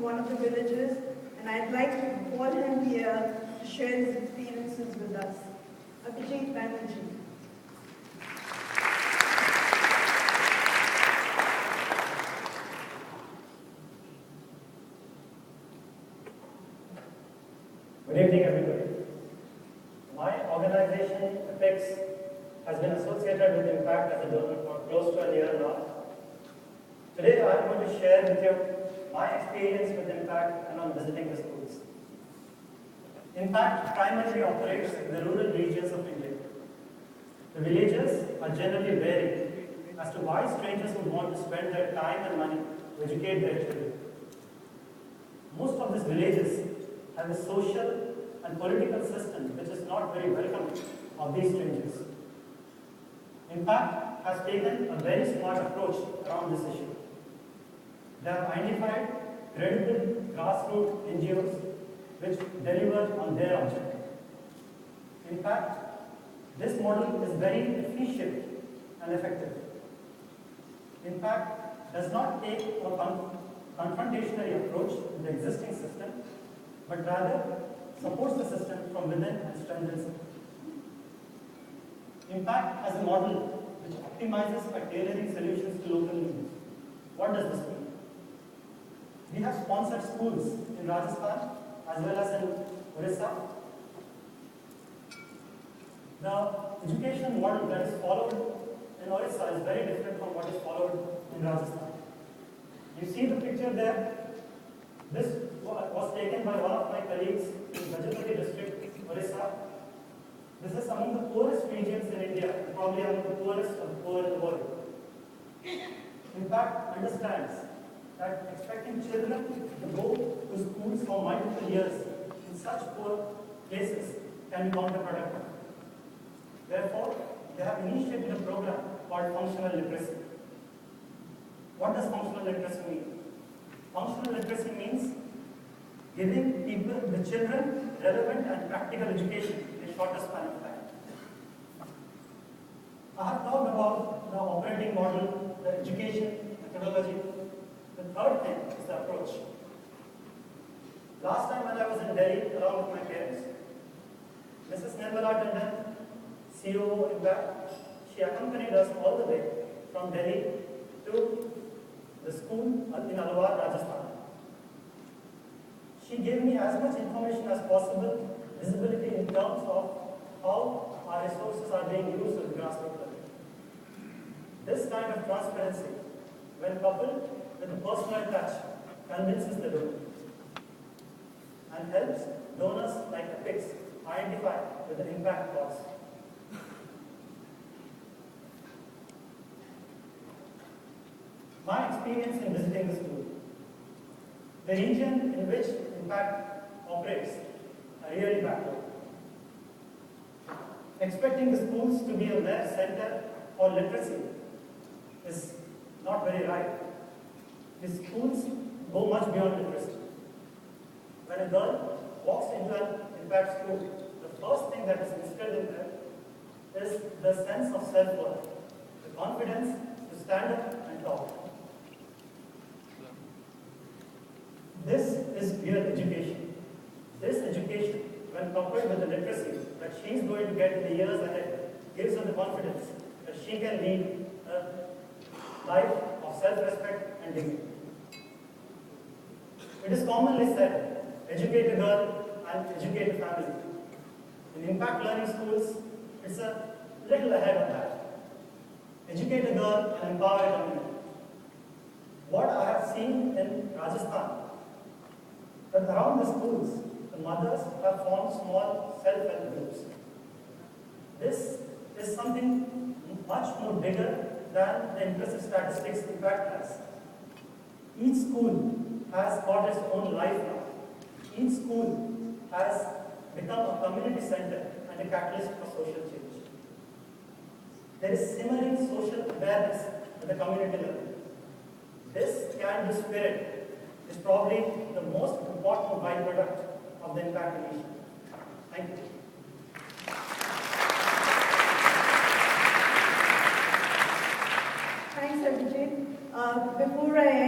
in one of the villages, and I'd like to call him here to share his experiences with us. Abhijits. Good evening, everybody. My organization, IIMPACT, has been associated with IMPACT as a donor for close to a year now. Today, I am going to share with you my experience with IMPACT and on visiting the schools. IMPACT primarily operates in the rural regions of India. The villages are generally wary as to why strangers would want to spend their time and money to educate their children. Most of these villages have a social and political system which is not very welcoming of these strangers. IMPACT has taken a very smart approach around this issue. They have identified credible grassroots NGOs which deliver on their objective. In fact, this model is very efficient and effective. IMPACT does not take a confrontational approach to the existing system, but rather supports the system from within and strengthens it. IMPACT has a model which optimizes by tailoring solutions to local needs. What does this mean? We have sponsored schools in Rajasthan as well as in Orissa. The education model that is followed in Orissa is very different from what is followed in Rajasthan. You see the picture there? This was taken by one of my colleagues in Gajapati district, Orissa. This is among the poorest regions in India, probably among the poorest of the poor in the world. IMPACT understands that expecting children to go to schools for multiple years in such poor places can be counterproductive. Therefore, they have initiated a program called functional literacy. What does functional literacy mean? Functional literacy means giving people, the children, relevant and practical education in a shorter span of time. I have talked about the operating model, the education methodology. The third thing is the approach. Last time when I was in Delhi along with my parents, Mrs. Nirmala Tandon, CEO of IMPACT, she accompanied us all the way from Delhi to the school in Alwar, Rajasthan. She gave me as much information as possible, visibility in terms of how our resources are being used at the grassroots level. This kind of transparency, when coupled with a personal touch, convinces the donor and helps donors like IIMPACT identify with the impact cause. My experience in visiting the school. The region in which IMPACT operates are really backward. Expecting the schools to be a mere center for literacy is not very right. The schools go much beyond literacy. When a girl walks into an IMPACT school, the first thing that is instilled in her is the sense of self-worth, the confidence to stand up and talk. This is real education. This education, when coupled with the literacy that she is going to get in the years ahead, gives her the confidence that she can lead a life of self-respect and dignity. It is commonly said, educate a girl and educate a family. In impact learning schools, it's a little ahead of that. Educate a girl and empower a community. What I have seen in Rajasthan, that around the schools, the mothers have formed small self-help groups. This is something much more bigger than the impressive statistics IMPACT has. Each school has got its own life now. Each school has become a community center and a catalyst for social change. There is simmering social awareness at the community level. This can-do spirit is probably the most important byproduct of the IMPACT initiative. Thank you. Thanks, Abhijit. Before I end,